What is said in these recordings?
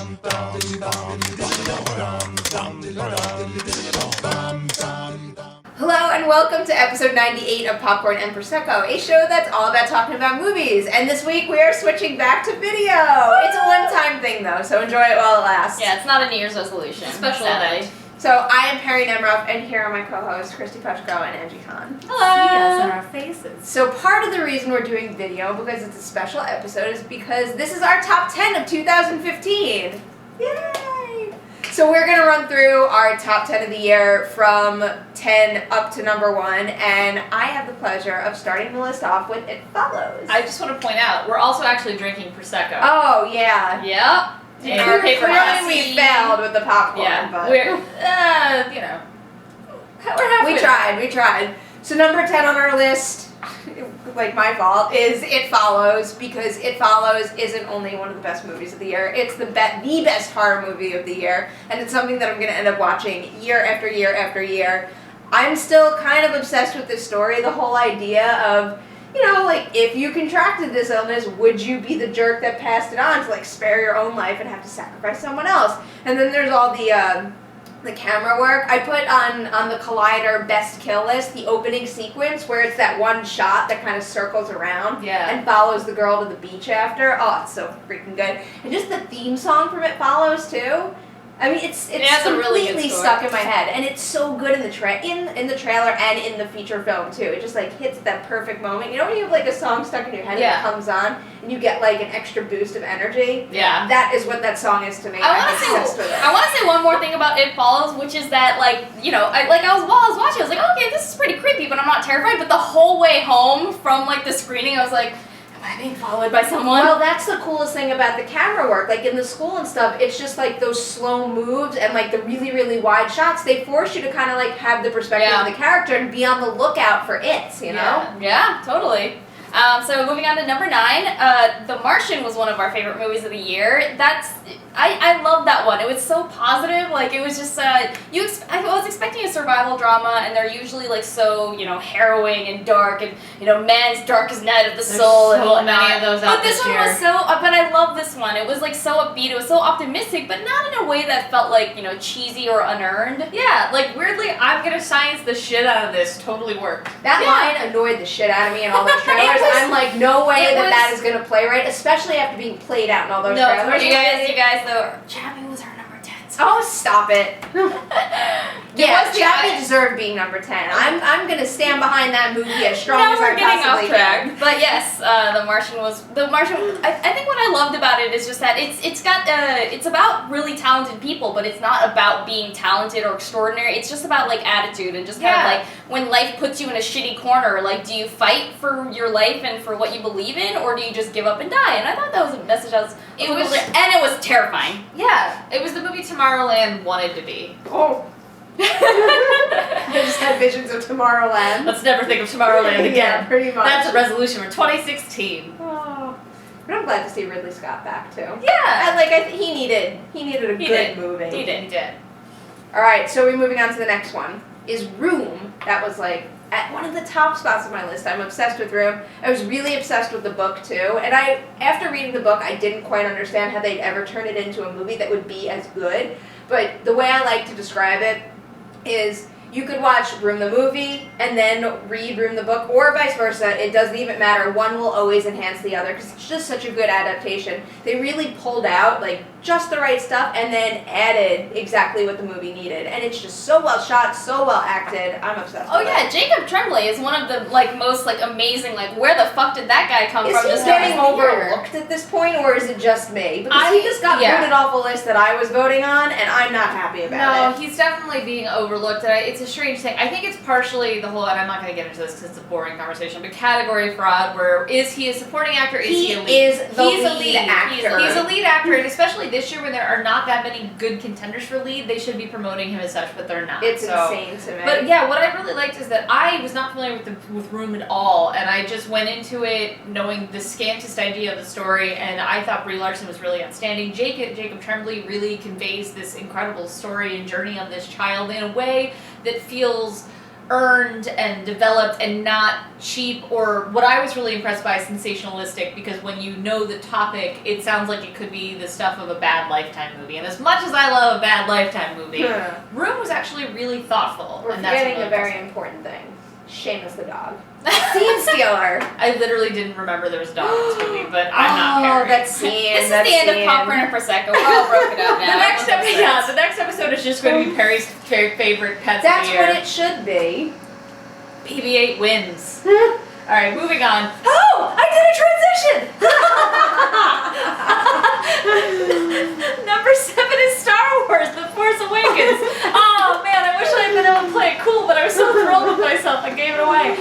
Hello and welcome to episode 98 of Popcorn and Prosecco, a show that's all about talking about movies. And this week we are switching back to video. Woo! It's a one-time thing though, so enjoy it while it lasts. Yeah, it's not a New Year's resolution. It's a special event. So I am Perri Nemiroff, and here are my co-hosts, Kristy Puchko and Angie Han. Hello! See us in our faces. So part of the reason we're doing video, because it's a special episode, is because this is our top 10 of 2015. Yay! So we're going to run through our top 10 of the year from 10 up to number 1, and I have the pleasure of starting the list off with It Follows. I just want to point out, we're also actually drinking Prosecco. Oh, yeah. Yep. In our paper Clearly we failed with the popcorn, Yeah, but we're, you know, we're halfway we tried. So number 10 on our list, like my fault, is It Follows, because It Follows isn't only one of the best movies of the year, it's the best horror movie of the year, and it's something that I'm going to end up watching year after year after year. I'm still kind of obsessed with this story, the whole idea of, you know, like, if you contracted this illness, would you be the jerk that passed it on to, like, spare your own life and have to sacrifice someone else? And then there's all the camera work. I put on the Collider Best Kill list the opening sequence where it's that one shot that kind of circles around and follows the girl to the beach after. Oh, it's so freaking good. And just the theme song from It Follows, too. I mean, it's completely stuck in my head, and it's so good in the trailer and in the feature film too. It just like hits that perfect moment. You know when you have like a song stuck in your head and it comes on, and you get like an extra boost of energy. Yeah, that is what that song is to me. I want to say one more thing about It Follows, which is that while I was watching, I was like, okay, this is pretty creepy, but I'm not terrified. But the whole way home from like the screening, I was like, am I being followed by someone? Well, that's the coolest thing about the camera work. Like in the school and stuff, it's just like those slow moves and like the really, really wide shots. They force you to kind of like have the perspective of the character and be on the lookout for it, you know? Yeah, totally. So moving on to number 9, The Martian was one of our favorite movies of the year. I love that one. It was so positive. Like it was just I was expecting a survival drama, and they're usually like so harrowing and dark, and man's darkest night of the soul and whatnot. Many of those out but this one year. was so. But I love this one. It was like so upbeat. It was so optimistic, but not in a way that felt like cheesy or unearned. Yeah, like weirdly, I'm gonna science the shit out of this. Totally worked. That line annoyed the shit out of me in all those trailers. I'm like, no way that is gonna play right, especially after being played out in all those trailers. You guys though, Chappie was our number 10. So. Oh, stop it. Yeah, Chappie deserved being number 10. I'm gonna stand behind that movie as strong as I possibly can. But yes, The Martian. I think what I loved about it is just that it's about really talented people, but it's not about being talented or extraordinary. It's just about like attitude and just kind of like when life puts you in a shitty corner, like do you fight for your life and for what you believe in, or do you just give up and die? And I thought that was a message it was terrifying. Yeah, it was the movie Tomorrowland wanted to be. Oh. I just had visions of Tomorrowland. Let's never think of Tomorrowland again. Yeah, pretty much. That's a resolution for 2016. Oh. But I'm glad to see Ridley Scott back too. Yeah. He needed a good movie. He did. All right, so we're moving on to the next one. Is Room. That was like at one of the top spots of my list. I'm obsessed with Room. I was really obsessed with the book too, and after reading the book, I didn't quite understand how they'd ever turn it into a movie that would be as good. But the way I like to describe it is you could watch Room the movie and then read Room the book, or vice versa. It doesn't even matter. One will always enhance the other because it's just such a good adaptation. They really pulled out like just the right stuff and then added exactly what the movie needed. And it's just so well shot, so well acted. I'm obsessed with it. Jacob Tremblay is one of the most amazing, where the fuck did that guy come from? Is he getting overlooked at this point, or is it just me? Because he just got voted off a list that I was voting on, and I'm not happy about it. No, he's definitely being overlooked. It's a strange thing. I think it's partially the whole, and I'm not going to get into this because it's a boring conversation, but category fraud, where is he a supporting actor, is he a lead? He's a lead actor. He's a lead actor, and especially this year when there are not that many good contenders for lead, they should be promoting him as such, but they're not. It's insane to me. But yeah, what I really liked is that I was not familiar with Room at all, and I just went into it knowing the scantest idea of the story, and I thought Brie Larson was really outstanding. Jacob Tremblay really conveys this incredible story and journey of this child in a way that feels earned and developed and not cheap, or what I was really impressed by, sensationalistic, because when you know the topic, it sounds like it could be the stuff of a bad Lifetime movie. And as much as I love a bad Lifetime movie, Room was actually really thoughtful. We're and that's forgetting really a very important thing. Seamus the dog. Scene stealer. I literally didn't remember there was a dog in this movie, but I'm not Perri. That scene. This is the end of Popcorn and Prosecco. We're all broken up now. The next episode is just going to be Perry's favorite pets That's of the year. what it should be. BB-8 wins. All right, moving on. Oh, I did a transition! Number 7 is Star Wars, The Force Awakens. Oh man, I wish I had been able to play it cool, but I was so thrilled with myself, I gave it away.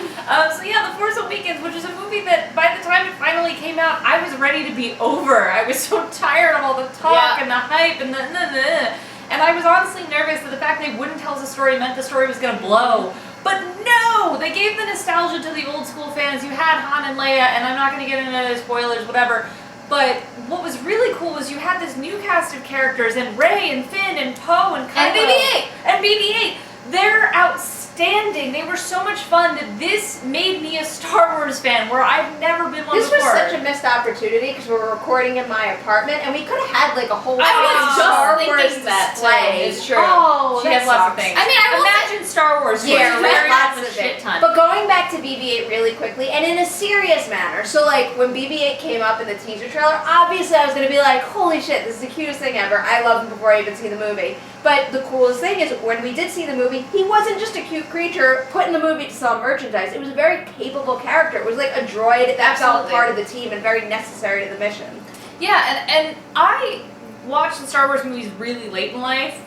So yeah, The Force Awakens, which is a movie that by the time it finally came out, I was ready to be over. I was so tired of all the talk and the hype and and I was honestly nervous that the fact they wouldn't tell us a story meant the story was gonna blow. But no! They gave the nostalgia to the old school fans. You had Han and Leia, and I'm not going to get into spoilers, whatever. But what was really cool was you had this new cast of characters, and Rey and Finn and Poe and Kylo. And BB-8! And BB-8. They're outstanding. They were so much fun that this made me a Star Wars fan, where I've never been one This before. was such a missed opportunity because we were recording in my apartment and we could have had like a whole I was just Star thinking Wars that, display. It's true. Oh, She that has lots of sucks. things. I mean, I will imagine Star Wars. Yeah, Larry lots has a of shit it. ton. But going back to BB-8 really quickly, and in a serious manner, so like when BB-8 came up in the teaser trailer, obviously I was going to be like, holy shit, this is the cutest thing ever. I love him before I even see the movie. But the coolest thing is when we did see the movie, he wasn't just a cute creature put in the movie to sell merchandise. It was a very capable character. It was like a droid that felt part of the team and very necessary to the mission. Yeah, and I watched the Star Wars movies really late in life,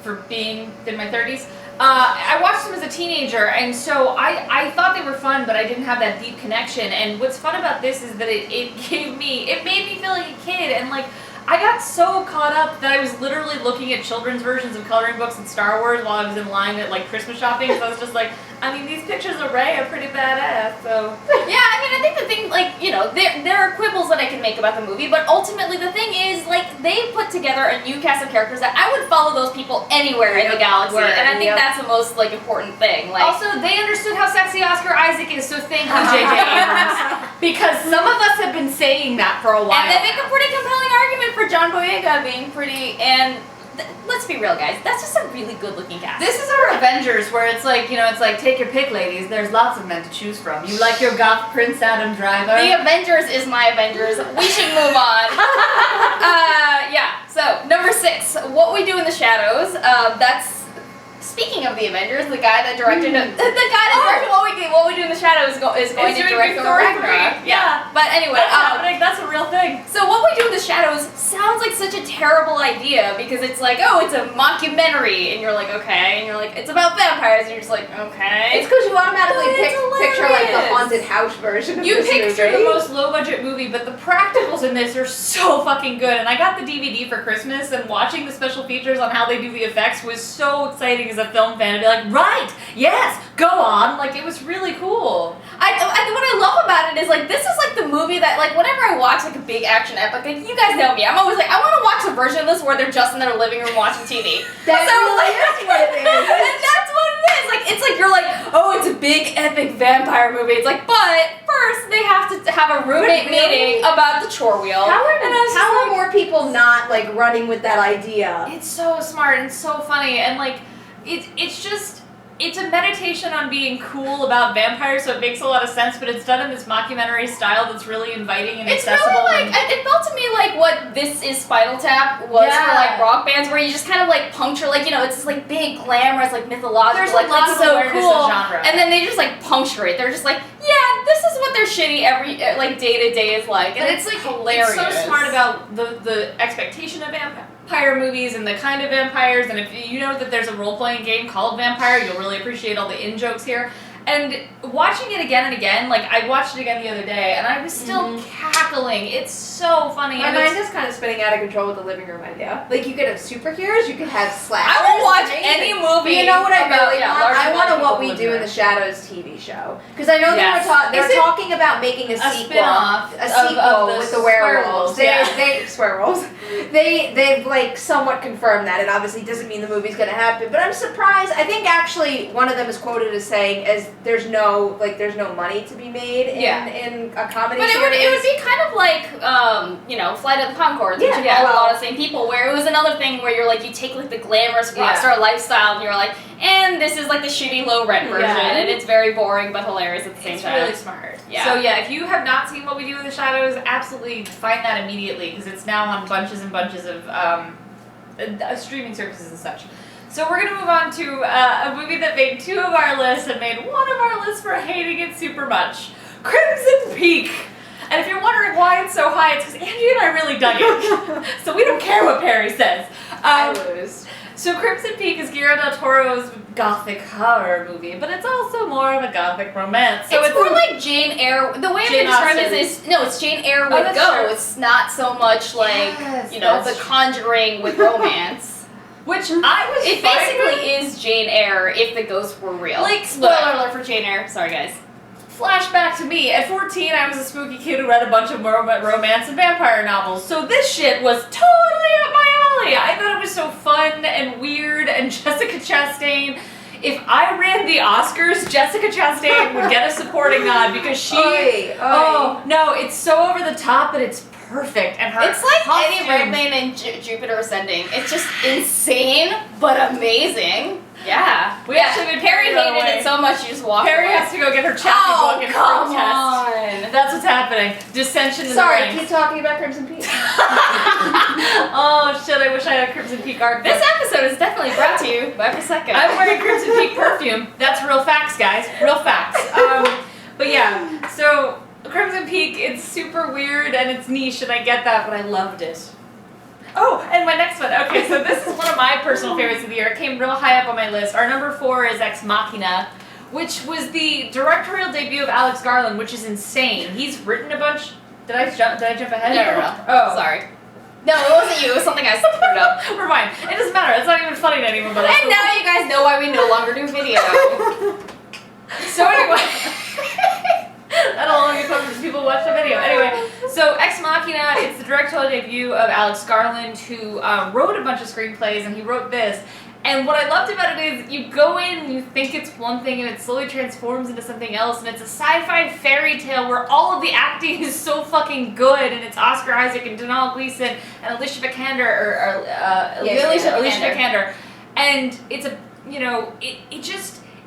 for being in my 30s. I watched them as a teenager, and so I thought they were fun, but I didn't have that deep connection. And what's fun about this is that it made me feel like a kid, and like, I got so caught up that I was literally looking at children's versions of coloring books in Star Wars while I was in line at like Christmas shopping, so I was just like, I mean, these pictures of Rey are pretty badass, so. Yeah, I mean, I think the thing, like, you know, there are quibbles that I can make about the movie, but ultimately the thing is, like, they put together a new cast of characters that I would follow those people anywhere in the galaxy, and I think that's the most, like, important thing. Like, also, they understood how sexy Oscar Isaac is, so thank you, J.J. Abrams. Because some of us have been saying that for a while. And they make a pretty compelling argument for John Boyega being pretty, and let's be real, guys, that's just a really good-looking cast. This is our Avengers, where it's like, you know, it's like, take your pick, ladies. There's lots of men to choose from. You like your goth Prince Adam Driver? The Avengers is my Avengers. We should move on. Yeah, so, number 6, What We Do in the Shadows. That's, speaking of the Avengers, the guy that directed What We Do in the Shadows is going to direct Thor Ragnarok. Yeah. But anyway, That's happening. That's a real thing. so What We Do in the Shadows sounds like such a terrible idea because it's like, oh, it's a mockumentary, and you're like, okay, and you're like, it's about vampires, and you're just like, okay. It's because you automatically But it's picture like the hilarious. haunted house version of You this picture movie. the most low-budget movie, but the practicals in this are so fucking good. And I got the DVD for Christmas, and watching the special features on how they do the effects was so exciting as a film fan. To be like, right, yes, go on. Like, it was really cool. What I love about it is, like, this is like the movie that, like, whenever I watch like a big action epic, like, you guys know me, I'm always like, I want to watch a version of this where they're just in their living room watching TV. That So, really like, is what it is. And that's what it is. Like, it's like you're like, oh, it's a big epic vampire movie. It's like, but first they have to have a roommate meeting about the chore wheel. How And are more people not like running with that idea? It's so smart and so funny, and like, it's a meditation on being cool about vampires, so it makes a lot of sense, but it's done in this mockumentary style that's really inviting and it's accessible. really like, it felt to me like what This Is Spinal Tap was for like rock bands, where you just kind of like puncture, like, you know, it's this like big glamorous, like mythological, There's like a lot it's of so awareness cool, of genre. and then they just like puncture it. They're just like, yeah, this is what their shitty every like day to day is like, and But it's like hilarious. hilarious. It's so smart about the expectation of vampire movies and the kind of vampires, and if you know that there's a role-playing game called Vampire, you'll really appreciate all the in-jokes here. And watching it again and again, like I watched it again the other day, and I was still cackling. It's so funny. My mind is kind of spinning out of control with the living room idea. Like, you could have superheroes, you could have slashers. I will watch amazing. any movie. But you know what I about, really want? I want a What We Do in the Shadows TV show. Because I know Yes. they were talking about making a sequel. spin-off A sequel of the with the werewolves. werewolves, They've like somewhat confirmed that. It obviously doesn't mean the movie's going to happen. But I'm surprised. I think actually one of them is quoted as saying there's no money to be made in a comedy But series. it would be kind of like, Flight of the Conchords, which you got a lot of the same people, where it was another thing where you're like, you take like the glamorous rock star lifestyle and you're like, and this is like the shitty low rent version, and it's very boring but hilarious at the same time. It's really smart. Yeah. So yeah, if you have not seen What We Do in the Shadows, absolutely find that immediately because it's now on bunches and bunches of streaming services and such. So we're gonna move on to a movie that made 2 of our lists and made 1 of our lists for hating it super much. Crimson Peak. And if you're wondering why it's so high, it's because Angie and I really dug it. So we don't care what Perri says. I lose. So Crimson Peak is Guillermo del Toro's gothic horror movie, but it's also more of a gothic romance. So it's more like Jane Eyre. The way I'm going to describe it is, it's Jane Eyre with ghosts, not so much like, The Conjuring with romance. Which I was It basically is Jane Eyre if the ghosts were real. Like, spoiler alert for Jane Eyre. Sorry, guys. Flashback to me. At 14, I was a spooky kid who read a bunch of romance and vampire novels, so this shit was totally up my alley. I thought it was so fun and weird, and Jessica Chastain. If I ran the Oscars, Jessica Chastain would get a supporting nod because she... Oh, no, it's so over the top, but it's perfect. And her It's like costume, Eddie Redmayne in Jupiter Ascending. It's just insane, but amazing. Yeah. Perri hated it so much, you just walked Perri away. has to go get her chapter book and come protest. on. That's what's happening. Dissension in the Sorry, ranks. keep talking about Crimson Peak. Oh shit, I wish I had a Crimson Peak art book. This episode is definitely brought to you by Prosecco. I'm wearing Crimson Peak perfume. That's real facts, guys. Real facts. But yeah, so Crimson Peak, it's super weird and it's niche and I get that, but I loved it. Oh, and my next one. Okay, so this is one of my personal favorites of the year. It came real high up on my list. Our number 4 is Ex Machina, which was the directorial debut of Alex Garland, which is insane. He's written a bunch. Did I jump ahead? No. Oh, Sorry. No, it wasn't you. It was something I screwed up. We're fine. It doesn't matter. It's not even funny to anyone but us. And now you guys know why we no longer do video. So anyway, that'll only come because people watch the video. Anyway, so Ex Machina, it's the directorial debut of Alex Garland, who wrote a bunch of screenplays, and he wrote this. And what I loved about it is you go in and you think it's one thing and it slowly transforms into something else, and it's a sci-fi fairy tale where all of the acting is so fucking good, and it's Oscar Isaac and Donald Gleason and Alicia Vikander, Alicia Vikander. And it's a,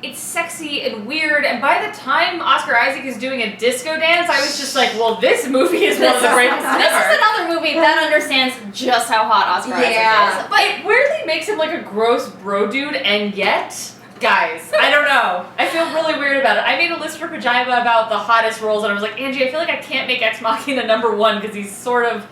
it's sexy and weird, and by the time Oscar Isaac is doing a disco dance, I was just like, well, this movie is one of the greatest ever. This is another movie that understands just how hot Oscar Isaac is. But it weirdly makes him like a gross bro dude, and yet, guys, I don't know. I feel really weird about it. I made a list for Pajama about the hottest roles, and I was like, Angie, I feel like I can't make Ex Machina number 1 because he's sort of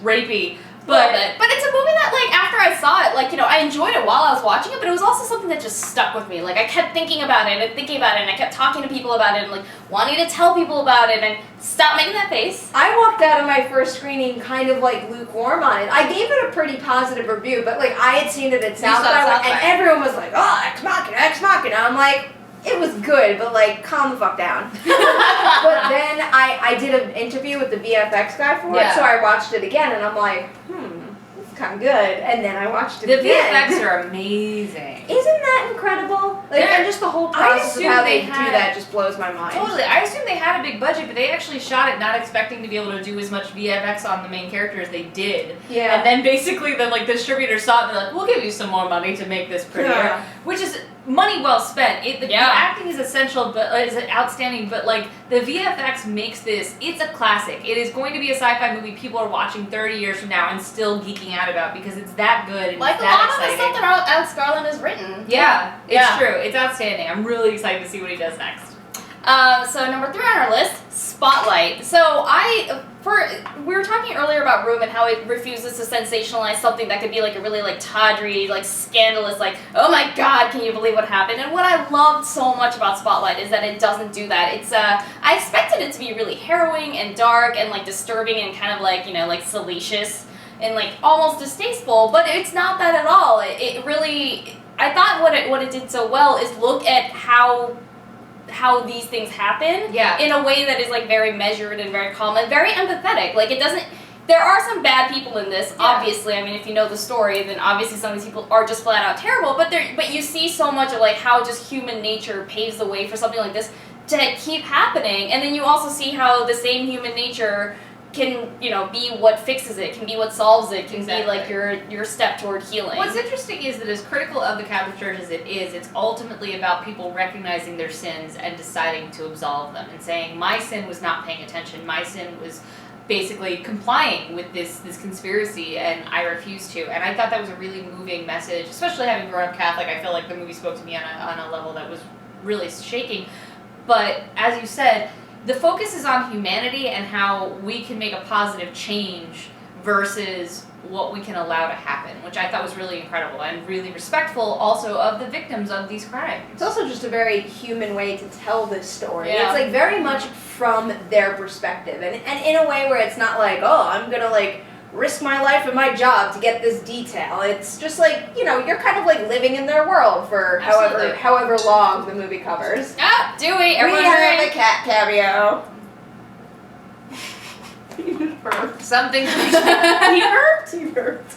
rapey. But it's a movie that, like, after I saw it, I enjoyed it while I was watching it, but it was also something that just stuck with me. Like, I kept thinking about it and I kept talking to people about it and, wanting to tell people about it, and stop making that face. I walked out of my first screening kind of, lukewarm on it. I gave it a pretty positive review, but, I had seen it at South by, and everyone was like, oh, Ex Machina, Ex Machina. I'm like, it was good, but, calm the fuck down. But then I did an interview with the VFX guy for it, so I watched it again, and I'm like, this is kind of good. And then I watched it again. The VFX are amazing. Isn't that incredible? And just the whole process of how they do that just blows my mind. Totally. I assumed they had a big budget, but they actually shot it not expecting to be able to do as much VFX on the main character as they did. Yeah. And then basically the distributor saw it and they're like, we'll give you some more money to make this prettier. Yeah. Which is money well spent. The acting is essential, but is outstanding, but the VFX makes this, it's a classic. It is going to be a sci-fi movie people are watching 30 years from now and still geeking out about because it's that good and Like it's a that lot exciting. of the stuff that Alex Garland has written. Yeah, it's true. It's outstanding. I'm really excited to see what he does next. So number 3 on our list, Spotlight. So I we were talking earlier about Room and how it refuses to sensationalize something that could be like a really like tawdry, like scandalous, like, oh my god, can you believe what happened? And what I loved so much about Spotlight is that it doesn't do that. It's I expected it to be really harrowing and dark and like disturbing and kind of like, you know, like salacious and like almost distasteful, but it's not that at all. It really, I thought what it did so well is look at how these things happen in a way that is like very measured and very calm and very empathetic. Like it doesn't, there are some bad people in this, obviously. I mean, if you know the story, then obviously some of these people are just flat out terrible, but you see so much of like how just human nature paves the way for something like this to keep happening, and then you also see how the same human nature can, you know, be what fixes it, can be what solves it, can be like your step toward healing. What's interesting is that as critical of the Catholic Church as it is, it's ultimately about people recognizing their sins and deciding to absolve them and saying, my sin was not paying attention, my sin was basically complying with this conspiracy, and I refuse to. And I thought that was a really moving message, especially having grown up Catholic. I feel like the movie spoke to me on a level that was really shaking. But as you said, the focus is on humanity and how we can make a positive change versus what we can allow to happen, which I thought was really incredible and really respectful also of the victims of these crimes. It's also just a very human way to tell this story. Yeah. It's like very much from their perspective, and in a way where it's not like, oh, I'm gonna like risk my life and my job to get this detail. It's just like, you know, you're kind of like living in their world for however long the movie covers. Ah, Dewey, everyone's We have right. a cat cameo. Something He burped.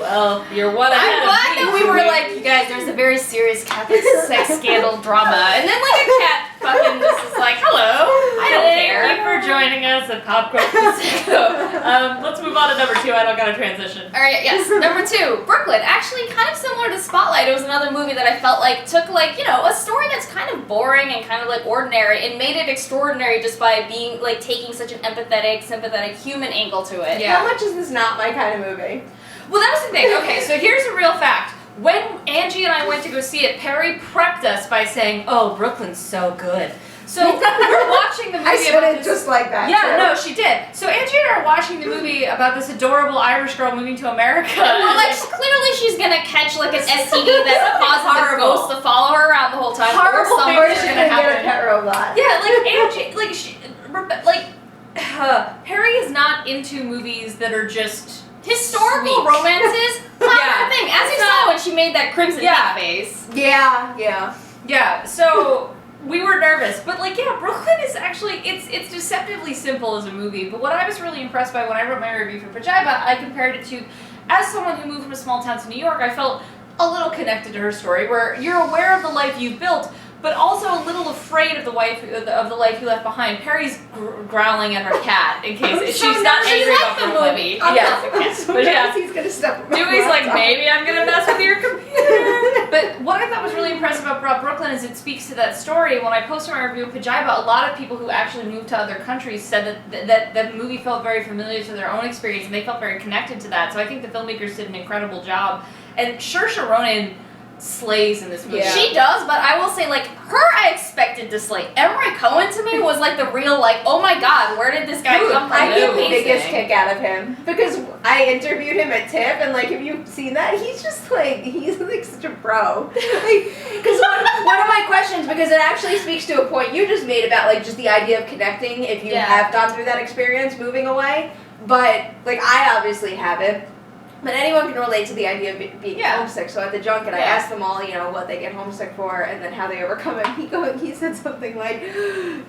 Well, you're one ahead I'm of glad me. that we were like, you guys, there's a very serious Catholic sex scandal drama, and then like a cat fucking just is like, hello, I don't care. Thank you for joining us at Popcorn Prosecco. Let's move on to number 2. I don't got to transition. All right, yes. Number 2, Brooklyn. Actually, kind of similar to Spotlight. It was another movie that I felt like took like, you know, a story that's kind of boring and kind of like ordinary and made it extraordinary just by being like taking such an empathetic, sympathetic human angle to it. Yeah. How much is this not my kind of movie? Well, that was the thing. Okay, so here's a real fact. When Angie and I went to go see it, Perri prepped us by saying, "Oh, Brooklyn's so good." So we're watching the movie I said about it this. just like that. Yeah, too. no, she did. So Angie and I are watching the movie about this adorable Irish girl moving to America. Well, like, clearly she's gonna catch, like, an STD that causes a ghost to follow her around the whole time. Horrible or things Or are she's gonna gonna get a happen. pet robot. Yeah, like Angie, Perri is not into movies that are just Historical sweet. romances, not Yeah. her thing. As you It's saw not- when she made that crimson Yeah. face. Yeah. Yeah, so we were nervous, but like, yeah, Brooklyn is actually, it's deceptively simple as a movie, but what I was really impressed by when I wrote my review for Pajiba, I compared it to, as someone who moved from a small town to New York, I felt a little connected to her story, where you're aware of the life you've built, but also a little afraid of the life you left behind. Perry's growling at her cat in case she's not angry about the movie. Yeah. But yeah. He's gonna step on my Dewey's like, laptop. maybe I'm gonna mess with your computer. But what I thought was really impressive about Brooklyn is it speaks to that story. When I posted my review of Pajiba, a lot of people who actually moved to other countries said that the movie felt very familiar to their own experience, and they felt very connected to that. So I think the filmmakers did an incredible job. And Saoirse Ronan slays in this movie. Yeah. She does, but I will say, like, her I expected to slay. Emery Cohen to me was like the real, like, oh my god, where did this guy Dude, come from? I get the Amazing. biggest kick out of him because I interviewed him at TIFF, and like, have you seen that? He's just like, he's like such a pro. Because one of my questions, because it actually speaks to a point you just made about like just the idea of connecting if you Yeah. have gone through that experience moving away. But like, I obviously haven't. But anyone can relate to the idea of being Yeah. homesick. So at the junket, I Yeah. asked them all, you know, what they get homesick for, and then how they overcome it. He said something like,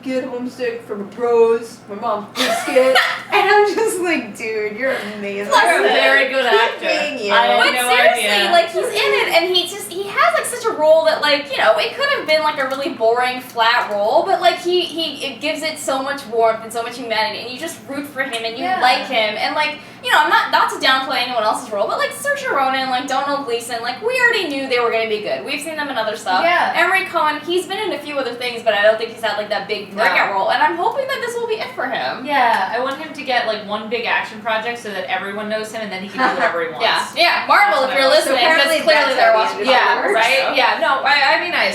"Get homesick from bros, my mom's biscuit," and I'm just like, dude, you're amazing. You're a very good actor. Keeping you. I had But no seriously, idea. like, he's in it, and he has, like, such a role that, like, you know, it could have been, like, a really boring, flat role, but, like, it gives it so much warmth and so much humanity, and you just root for him, and you Yeah. like him, and, like, you know, I'm not to downplay anyone else's role, but, like, Saoirse Ronan, like, Donald Gleason, like, we already knew they were gonna be good. We've seen them in other stuff. Yeah. Emery Cohen, he's been in a few other things, but I don't think he's had, like, that big No. breakout role, and I'm hoping that this will be it for him. Yeah, I want him to get like one big action project so that everyone knows him and then he can do whatever he wants. Yeah, Marvel, if you're listening, because apparently clearly that's they're how watching. the Yeah, Works, right? so. Yeah, no, I mean, I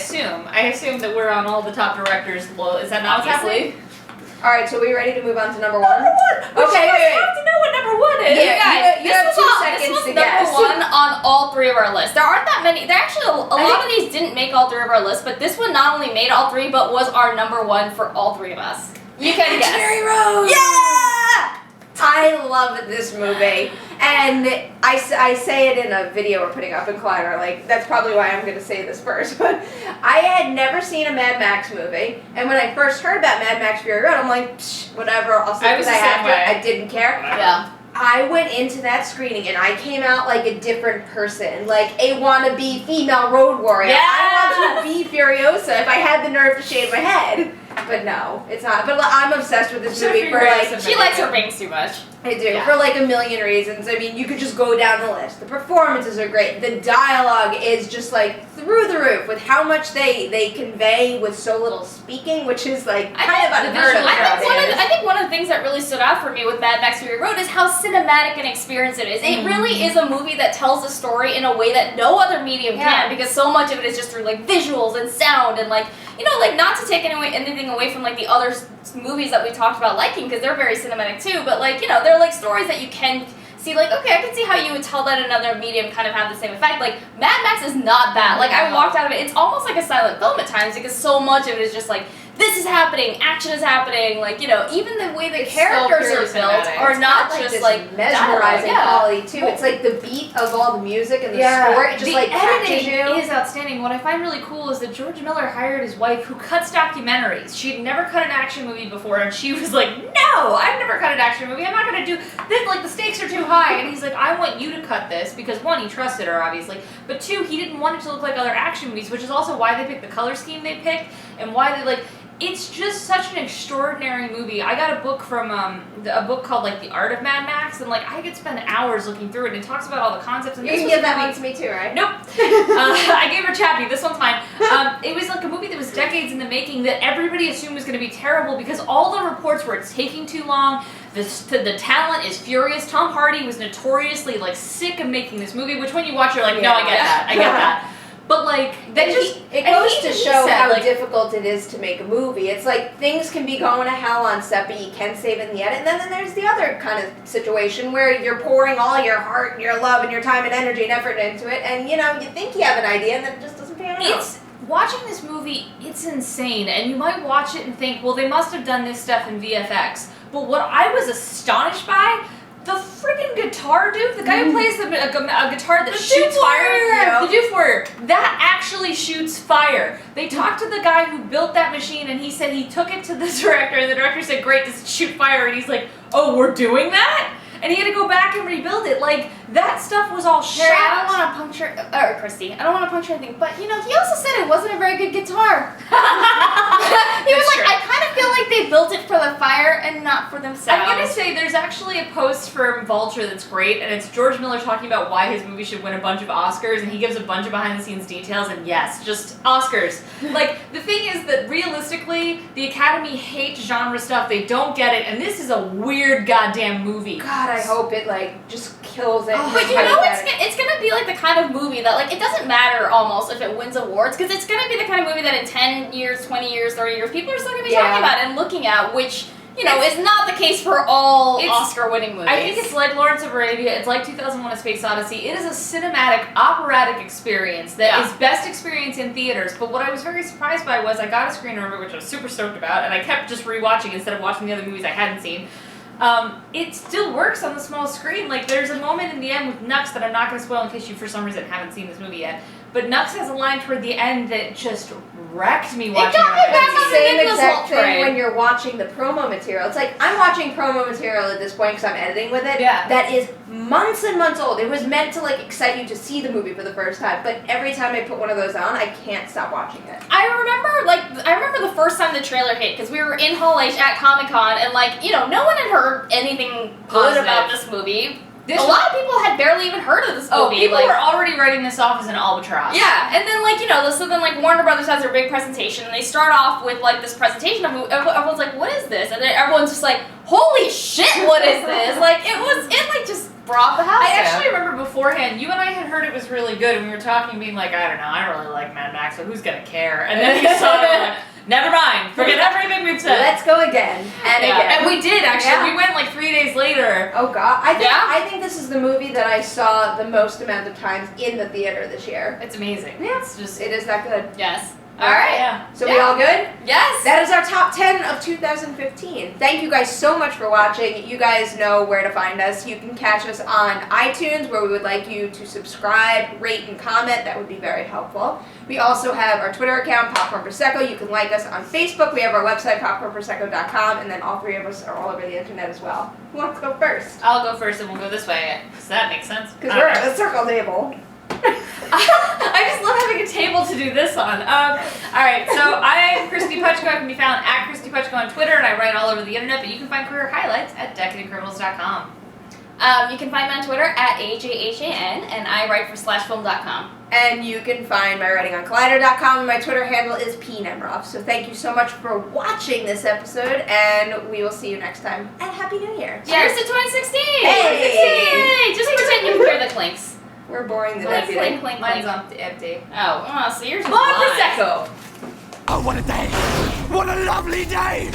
assume that we're on all the top directors' is that not what's happening? All right, so we ready to move on to number one? Number one. Okay, you guys wait. have to know what number one is. Yeah, you have 2 seconds This was to number guess. one on all 3 of our lists. There aren't that many. There actually a lot of these didn't make all 3 of our lists, but this one not only made all 3, but was our number 1 for all 3 of us. You can guess. Rose. Yeah! I love this movie, and I say it in a video we're putting up in Collider. Like, that's probably why I'm going to say this first. But I had never seen a Mad Max movie, and when I first heard about Mad Max Fury Road, I'm like, psh, whatever. I'll see what I have to. I didn't care. Yeah. I went into that screening and I came out like a different person, like a wannabe female road warrior. Yes! I want to be Furiosa if I had the nerve to shave my head. But no, it's not. But I'm obsessed with this movie for like... She likes her bangs too much. I do, Yeah. for like a million reasons. I mean, you could just go down the list. The performances are great. The dialogue is just like through the roof with how much they convey with so little speaking, which is like kind of unheard of. I think one of the things that really stood out for me with Mad Max Fury Road is how cinematic an experience it is. It really is a movie that tells a story in a way that no other medium can, because so much of it is just through like visuals and sound and like, you know, like not to take anything away from like the other movies that we talked about liking, because they're very cinematic too, but like, you know, they're like stories that you can see, like, okay, I can see how you would tell that another medium kind of have the same effect. Like, Mad Max is not that. Like, I walked out of it, it's almost like a silent film at times, because so much of it is just like, this is happening, action is happening, like, you know, even the way the characters are built are not just like mesmerizing quality too. It's like the beat of all the music and the score, it just like catches you. Editing is outstanding. What I find really cool is that George Miller hired his wife who cuts documentaries. She'd never cut an action movie before, and she was like, no, I've never cut an action movie. I'm not going to do this. Like, the stakes are too high. And he's like, I want you to cut this, because one, he trusted her, obviously, but two, he didn't want it to look like other action movies, which is also why they picked the color scheme they picked, and why they, like, it's just such an extraordinary movie. I got a book from a book called like The Art of Mad Max, and like I could spend hours looking through it. And it talks about all the concepts. And you can give that one to me too, right? Nope. I gave her Chappie. This one's mine. It was like a movie that was decades in the making that everybody assumed was going to be terrible because all the reports were it's taking too long. The talent is furious. Tom Hardy was notoriously like sick of making this movie, which when you watch, you're like, no, I get that. I get that. But like, it goes to show how difficult it is to make a movie. It's like things can be going to hell on set, but you can save it in the edit. And then there's the other kind of situation where you're pouring all your heart and your love and your time and energy and effort into it, and you know, you think you have an idea and then it just doesn't pan out. Watching this movie, it's insane, and you might watch it and think, well, they must have done this stuff in VFX. But what I was astonished by, the freaking guitar dude, the guy who plays a guitar that shoots fire, the Doof Warrior, that actually shoots fire. They talked to the guy who built that machine, and he said he took it to the director, and the director said, great, does it shoot fire? And he's like, oh, we're doing that? And he had to go back and rebuild it. Like, that stuff was all shot. Perri, I don't want to puncture, or Kristy, I don't want to puncture anything, but, you know, he also said it wasn't a very good guitar. He was like, I kind of feel like they built it for the fire and not for themselves. I'm going to say there's actually a post from Vulture that's great, and it's George Miller talking about why his movie should win a bunch of Oscars, and he gives a bunch of behind-the-scenes details, and yes, just Oscars. Like, the thing is that realistically, the Academy hates genre stuff, they don't get it, and this is a weird goddamn movie. God, I hope it, like, just kills it. But you know, it's gonna be like the kind of movie that, like, it doesn't matter almost if it wins awards, because it's gonna be the kind of movie that in 10 years, 20 years, 30 years, people are still gonna be talking about and looking at, which, you know, is not the case for all Oscar-winning movies. I think it's like Lawrence of Arabia, it's like 2001: A Space Odyssey. It is a cinematic, operatic experience that is best experienced in theaters, but what I was very surprised by was I got a screener of it, which I was super stoked about, and I kept just rewatching instead of watching the other movies I hadn't seen. It still works on the small screen. Like, there's a moment in the end with Nux that I'm not going to spoil in case you for some reason haven't seen this movie yet, but Nux has a line toward the end that just wrecked me watching it. It got me back on the same Nicholas exact Hoult thing train. when you're watching the promo material. It's like, I'm watching promo material at this point because I'm editing with it. Yeah. That is months and months old. It was meant to, like, excite you to see the movie for the first time, but every time I put one of those on, I can't stop watching it. I remember the first time the trailer hit, because we were in Hall H at Comic-Con, and, like, you know, no one had heard anything good about this movie. A lot of people had barely even heard of this movie. Oh, people were already writing this off as an albatross. Yeah, and then, like, you know, so then, like, Warner Brothers has their big presentation, and they start off with, like, this presentation of everyone's like, what is this? And then everyone's just like, holy shit, what is this? Like, it just brought the house I down. actually remember beforehand, you and I had heard it was really good, and we were talking, being like, I don't know, I really like Mad Max, so who's gonna care? And then we saw it, and we're like, Never mind. Forget everything we've said. Let's go again and again. And we did actually. Yeah. We went like 3 days later. Oh god, Yeah? I think this is the movie that I saw the most amount of times in the theater this year. It's amazing. Yeah. It's just. It is that good. Yes. All right. Yeah. So we all good? Yes. That is our top 10 of 2015. Thank you guys so much for watching. You guys know where to find us. You can catch us on iTunes, where we would like you to subscribe, rate, and comment. That would be very helpful. We also have our Twitter account, Popcorn Prosecco. You can like us on Facebook. We have our website, popcornprosecco.com, and then all three of us are all over the internet as well. Who wants to go first? I'll go first and we'll go this way. Does that make sense? Because we're at a circle table. I just love having a table to do this on. Alright, so I'm Kristy Puchko. I can be found at Kristy Puchko on Twitter, and I write all over the internet, but you can find career highlights at decadentcriminals.com. You can find me on Twitter at AJHAN, and I write for slashfilm.com. And you can find my writing on Collider.com, and my Twitter handle is Perri Nemiroff. So thank you so much for watching this episode, and we will see you next time. And Happy New Year! Cheers to 2016! Hey! Yay! Just pretend you can hear the clinks. We're boring the Clink, deputy. clink, clink, Mine's clink. empty. Oh, so yours is Come on, live. Prosecco! Oh, what a day! What a lovely day!